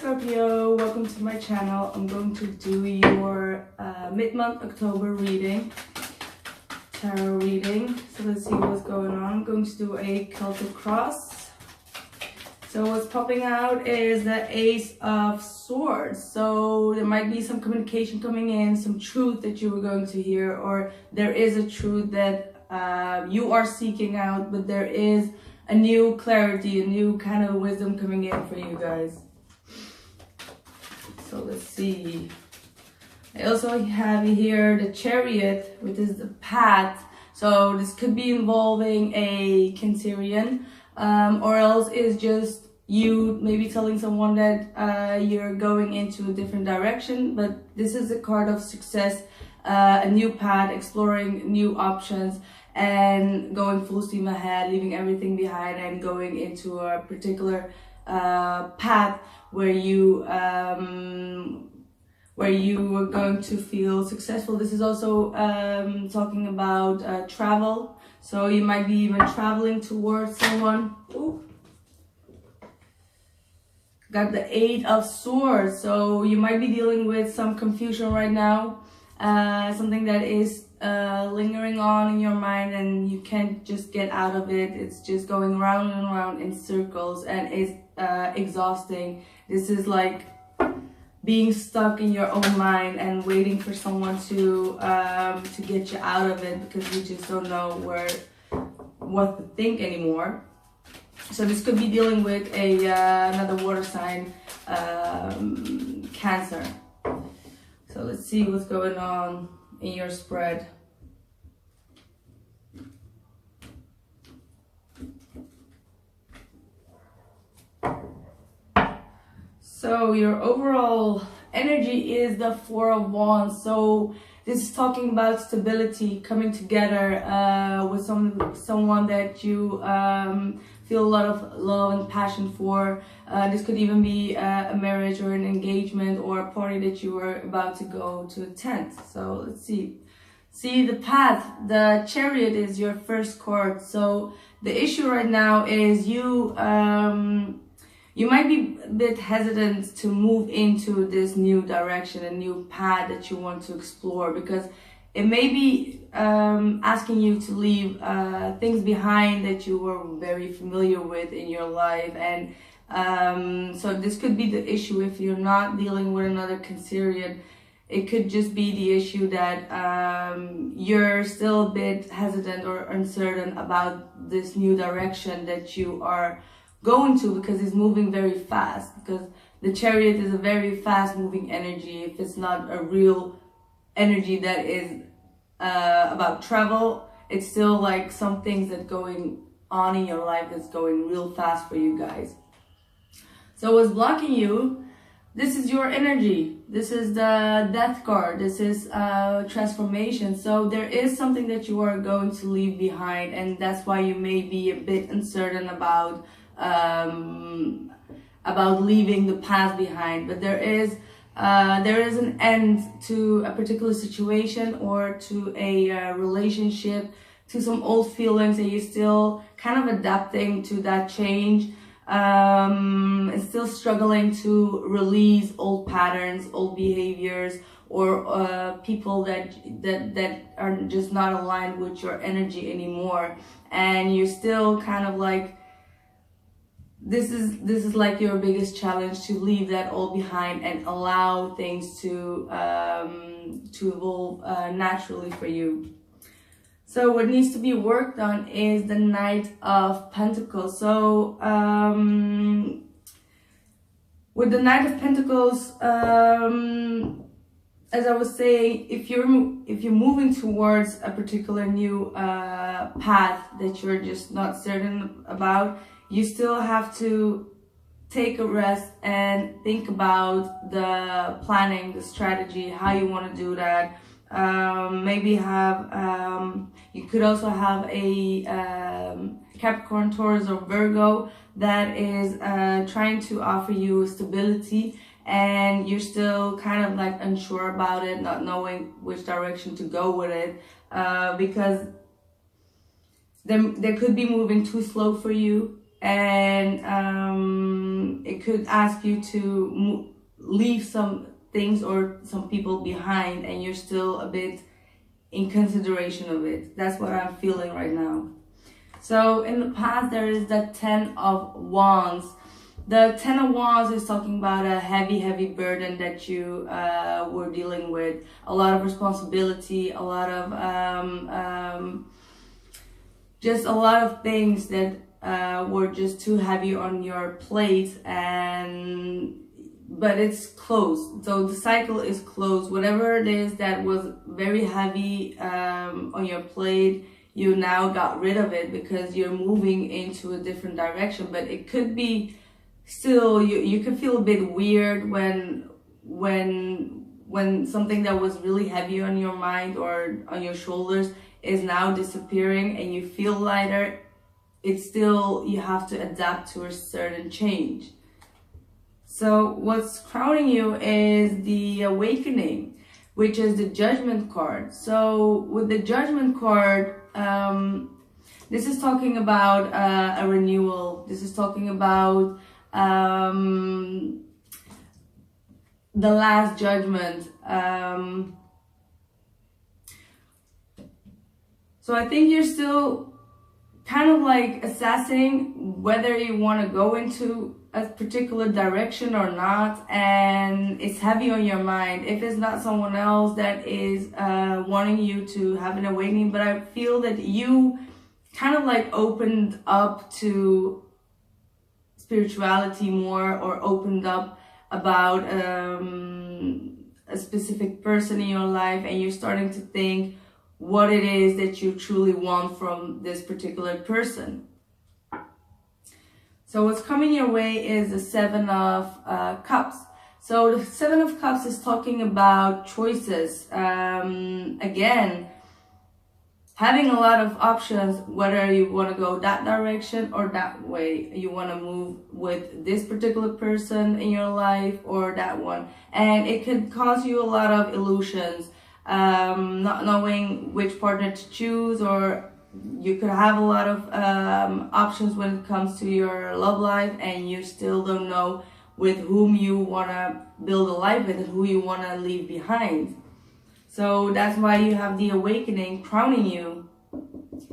Scorpio, welcome to my channel. I'm going to do your mid-month October reading, tarot reading. So let's see what's going on. I'm going to do a Celtic cross. So what's popping out is the Ace of Swords. So there might be some communication coming in, some truth that you were going to hear, or there is a truth that you are seeking out, but there is a new clarity, a new kind of wisdom coming in for you guys. So let's see. I also have here the Chariot, which is the path. So this could be involving a Cancerian, or else it's just you maybe telling someone that you're going into a different direction. But this is a card of success, a new path, exploring new options, and going full steam ahead, leaving everything behind and going into a particular path where you are going to feel successful. This is also talking about travel. So you might be even traveling towards someone. Ooh. Got the Eight of Swords. So you might be dealing with some confusion right now. Something that is lingering on in your mind and you can't just get out of it. It's just going round and round in circles and it's exhausting. This is like being stuck in your own mind and waiting for someone to get you out of it, because you just don't know what to think anymore. So this could be dealing with another water sign, Cancer. So let's see what's going on in your spread. So your overall energy is the Four of Wands. So this is talking about stability, coming together with someone that you feel a lot of love and passion for. This could even be a marriage or an engagement or a party that you are about to go to attend. So let's see. See the path. The Chariot is your first card. So the issue right now is you might be a bit hesitant to move into this new direction, a new path that you want to explore, because it may be asking you to leave things behind that you were very familiar with in your life. And so this could be the issue if you're not dealing with another Cancerian. It could just be the issue that you're still a bit hesitant or uncertain about this new direction that you are going to, because it's moving very fast. Because the Chariot is a very fast moving energy. If it's not a real energy that is about travel, it's still like some things that going on in your life that's going real fast for you guys. So what's blocking you? This is your energy. This is the Death card. This is transformation. So there is something that you are going to leave behind, and that's why you may be a bit uncertain about leaving the past behind. But there is an end to a particular situation or to a relationship, to some old feelings, and you're still kind of adapting to that change. And still struggling to release old patterns, old behaviors, or people that are just not aligned with your energy anymore. And you're still kind of like, this is like your biggest challenge, to leave that all behind and allow things to evolve naturally for you. So what needs to be worked on is the Knight of Pentacles. So with the Knight of Pentacles, as I was saying, if you're moving towards a particular new path that you're just not certain about, you still have to take a rest and think about the planning, the strategy, how you want to do that. Maybe have you could also have a Capricorn, Taurus, or Virgo that is trying to offer you stability, and you're still kind of like unsure about it, not knowing which direction to go with it, because they could be moving too slow for you. and it could ask you to leave some things or some people behind, and you're still a bit in consideration of it. That's what I'm feeling right now. So in the past, there is the 10 of Wands. The 10 of Wands is talking about a heavy burden that you were dealing with. A lot of responsibility, a lot of just a lot of things that were just too heavy on your plate, but it's closed. So the cycle is closed. Whatever it is that was very heavy on your plate, you now got rid of it because you're moving into a different direction. But it could be still, you could feel a bit weird when something that was really heavy on your mind or on your shoulders is now disappearing and you feel lighter. It's still, you have to adapt to a certain change. So what's crowning you is the Awakening, which is the Judgment card. So with the Judgment card, this is talking about a renewal. This is talking about the last judgment. So I think you're still kind of like assessing whether you want to go into a particular direction or not, and it's heavy on your mind. If it's not someone else that is wanting you to have an awakening, but I feel that you kind of like opened up to spirituality more, or opened up about a specific person in your life, and you're starting to think what it is that you truly want from this particular person. So what's coming your way is the 7 of Cups. So the 7 of Cups is talking about choices. Again, having a lot of options, whether you want to go that direction or that way. You want to move with this particular person in your life or that one. And it could cause you a lot of illusions, not knowing which partner to choose, or you could have a lot of options when it comes to your love life, and you still don't know with whom you want to build a life with and who you want to leave behind. So that's why you have the Awakening crowning you.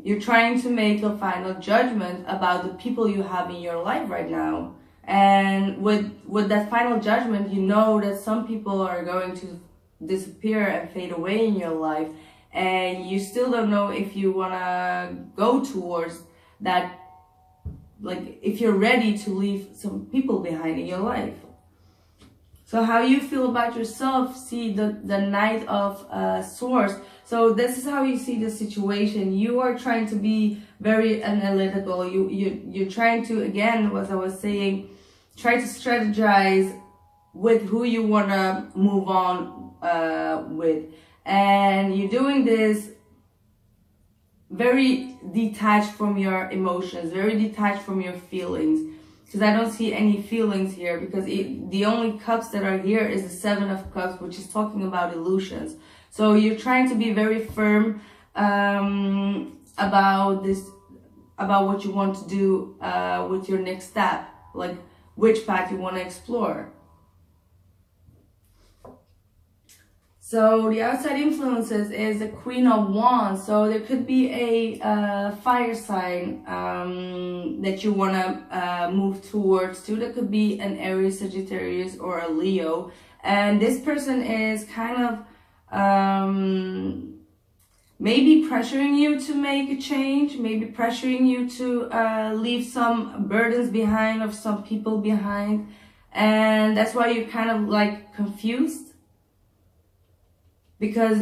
You're trying to make a final judgment about the people you have in your life right now. And with that final judgment, you know that some people are going to disappear and fade away in your life. And you still don't know if you want to go towards that, like if you're ready to leave some people behind in your life. So how you feel about yourself, see the Knight of Swords. So this is how you see the situation. You are trying to be very analytical. You're trying to, again, as I was saying, try to strategize with who you want to move on with. And you're doing this very detached from your emotions, very detached from your feelings. Because I don't see any feelings here, because the only cups that are here is the 7 of Cups, which is talking about illusions. So you're trying to be very firm about this, about what you want to do with your next step, like which path you want to explore. So the outside influences is the Queen of Wands. So there could be a fire sign that you want to move towards too. That could be an Aries, Sagittarius, or a Leo. And this person is kind of maybe pressuring you to make a change, maybe pressuring you to leave some burdens behind, or some people behind. And that's why you're kind of like confused. Because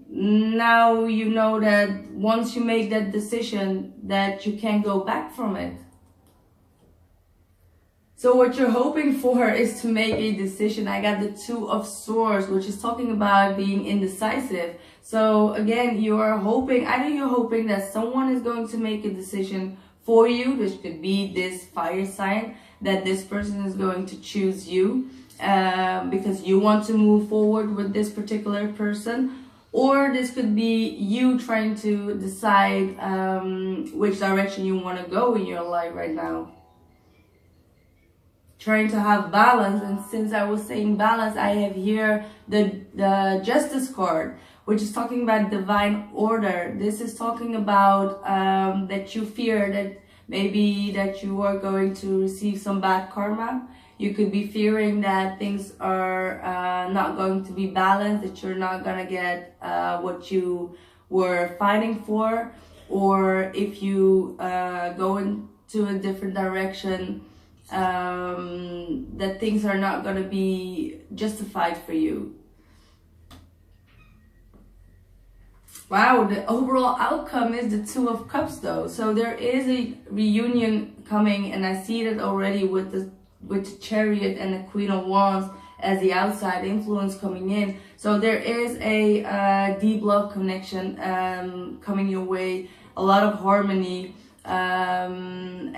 now you know that once you make that decision, that you can't go back from it. So what you're hoping for is to make a decision. I got the 2 of Swords, which is talking about being indecisive. So again, you are hoping, either you're hoping that someone is going to make a decision for you. This could be this fire sign, that this person is going to choose you. Because you want to move forward with this particular person, or this could be you trying to decide which direction you want to go in your life right now. trying to have balance. And since I was saying balance, I have here the Justice card, which is talking about divine order. This is talking about that you fear that maybe that you are going to receive some bad karma. You could be fearing that things are not going to be balanced, that you're not gonna get what you were fighting for, or if you go into a different direction, that things are not gonna be justified for you. Wow, the overall outcome is the Two of Cups though. So there is a reunion coming, and I see it already with the Chariot and the Queen of Wands as the outside influence coming in. So there is a deep love connection coming your way, a lot of harmony, and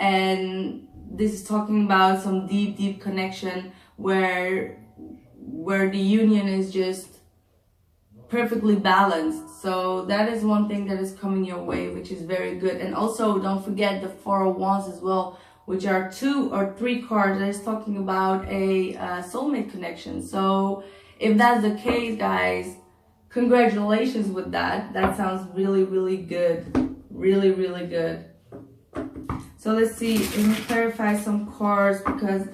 this is talking about some deep connection where the union is just perfectly balanced. So that is one thing that is coming your way, which is very good. And also don't forget the Four of Wands as well, which are 2 or 3 cards that is talking about a soulmate connection. So if that's the case, guys, congratulations with that. That sounds really good. Really good. So let's see, let me clarify some cards, because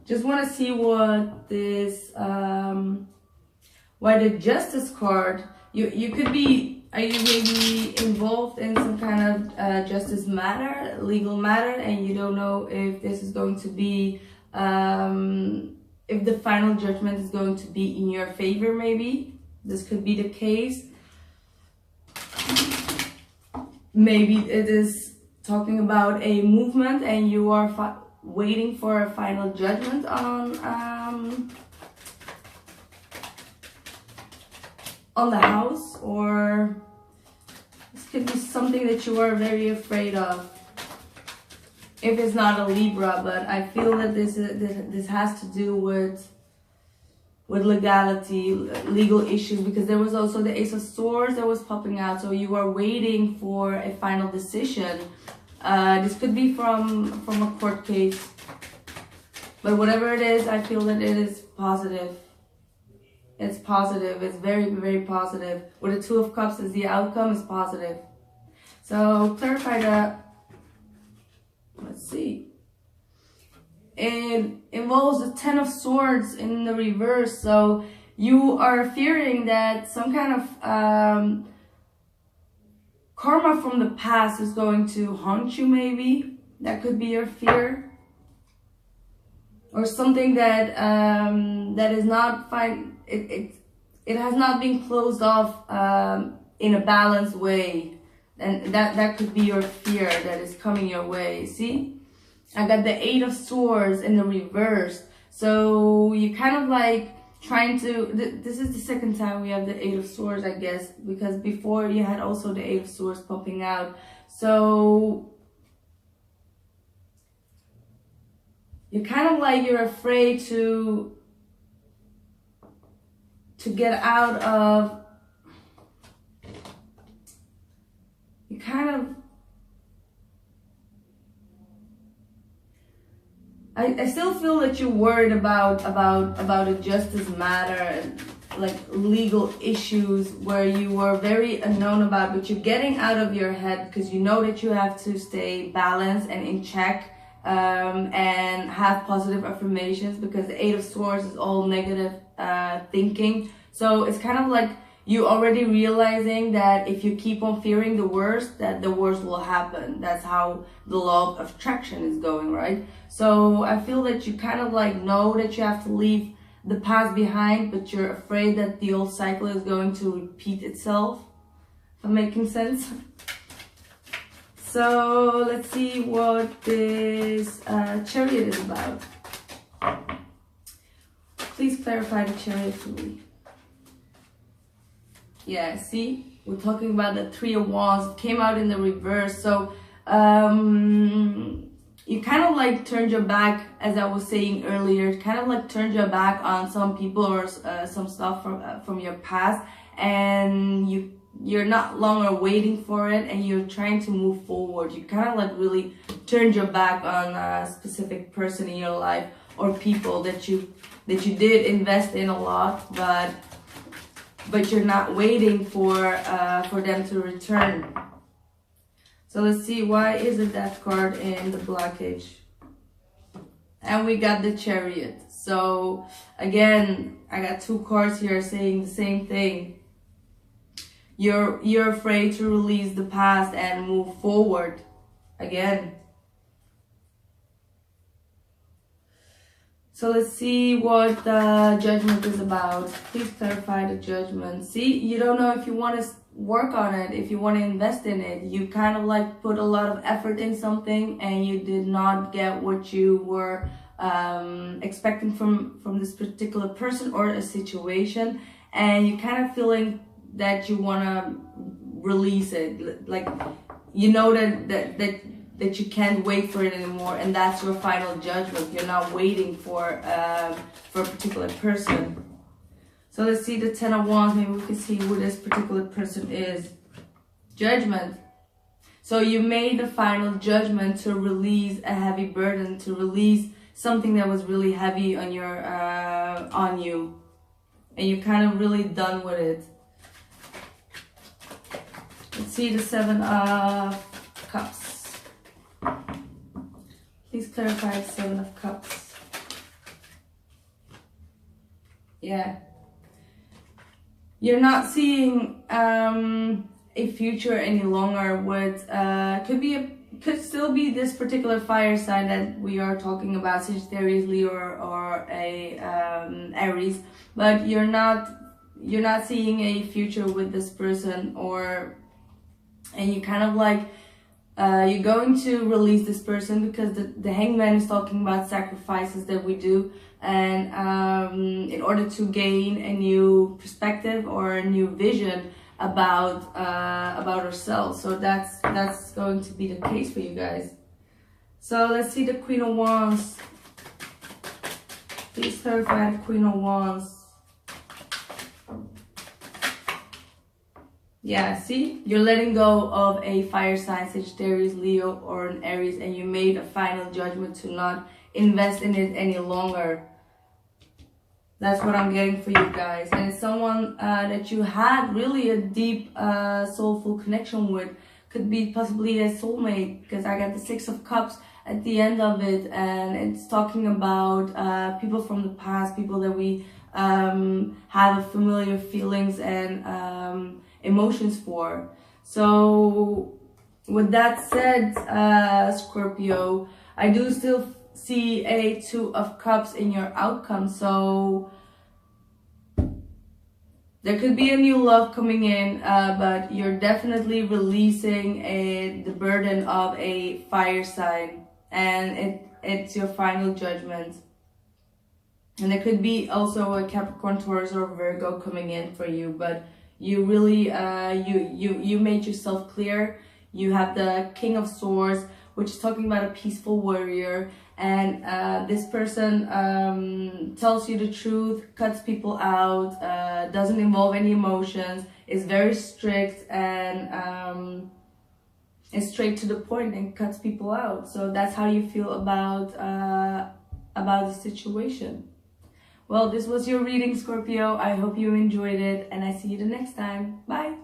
just want to see what this why the Justice card, you could be, are you maybe involved in some kind of justice matter, legal matter, and you don't know if this is going to be, if the final judgment is going to be in your favor. Maybe this could be the case. Maybe it is talking about a movement and you are waiting for a final judgment on the house, or this could be something that you are very afraid of. If it's not a Libra, but I feel that this has to do with legality, legal issues, because there was also the Ace of Swords that was popping out. So you are waiting for a final decision. This could be from a court case, but whatever it is, I feel that it is positive. It's positive. It's very positive. With the Two of Cups as the outcome is positive. So clarify that. Let's see. It involves the Ten of Swords in the reverse. So you are fearing that some kind of karma from the past is going to haunt you, maybe. That could be your fear. Or something that that is not fine. It has not been closed off in a balanced way. And that could be your fear that is coming your way. See? I got the Eight of Swords in the reverse. So you kind of like trying to, this is the second time we have the Eight of Swords, I guess, because before you had also the Eight of Swords popping out. So you're kind of like, you're afraid to get out of, you kind of, I still feel that you're worried about a justice matter and like legal issues where you were very unknown about, but you're getting out of your head because you know that you have to stay balanced and in check, and have positive affirmations, because the Eight of Swords is all negative thinking. So it's kind of like you already realizing that if you keep on fearing the worst, that the worst will happen. That's how the law of attraction is going, right? So I feel that you kind of like know that you have to leave the past behind, but you're afraid that the old cycle is going to repeat itself. If I'm making sense. So let's see what this Chariot is about. Please clarify the Chariot for me. Yeah, see, we're talking about the Three of Wands. It came out in the reverse. So you kind of like turned your back, as I was saying earlier, kind of like turned your back on some people or some stuff from your past, and you're not longer waiting for it, and you're trying to move forward. You kind of like really turned your back on a specific person in your life or people that you did invest in a lot, but you're not waiting for them to return. So let's see, why is the Death card in the blockage? And we got the Chariot. So again, I got two cards here saying the same thing. You're afraid to release the past and move forward again. So let's see what the Judgment is about. Please clarify the Judgment. See, you don't know if you want to work on it, if you want to invest in it. You kind of like put a lot of effort in something and you did not get what you were expecting from this particular person or a situation, and you kind of feeling that you want to release it, like you know that you can't wait for it anymore, and that's your final judgment. You're not waiting for a particular person. So let's see the Ten of Wands. Maybe we can see who this particular person is. Judgment. So you made the final judgment to release a heavy burden, to release something that was really heavy on your on you, and you're kind of really done with it. Let's see the Seven of Cups. Please clarify the Seven of Cups. Yeah. You're not seeing a future any longer with could still be this particular fire sign that we are talking about, Sagittarius, Leo, or a Aries, but you're not seeing a future with this person, and you kind of like you're going to release this person because the Hangman is talking about sacrifices that we do, and in order to gain a new perspective or a new vision about ourselves. So that's going to be the case for you guys. So let's see the Queen of Wands. Please clarify the Queen of Wands. Yeah, see, you're letting go of a fire sign, Sagittarius, Leo, or an Aries, and you made a final judgment to not invest in it any longer. That's what I'm getting for you guys. And it's someone that you had really a deep soulful connection with. Could be possibly a soulmate, because I got the Six of Cups at the end of it, and it's talking about people from the past, people that we have familiar feelings and emotions for. So with that said, Scorpio, I do still see a Two of Cups in your outcome. So there could be a new love coming in, but you're definitely releasing the burden of a fire sign, and it's your final judgment. And there could be also a Capricorn, Taurus, or Virgo coming in for you, but you really you made yourself clear. You have the King of Swords, which is talking about a peaceful warrior, and this person tells you the truth, cuts people out, doesn't involve any emotions, is very strict, and is straight to the point and cuts people out. So that's how you feel about the situation. Well, this was your reading, Scorpio. I hope you enjoyed it, and I see you the next time. Bye!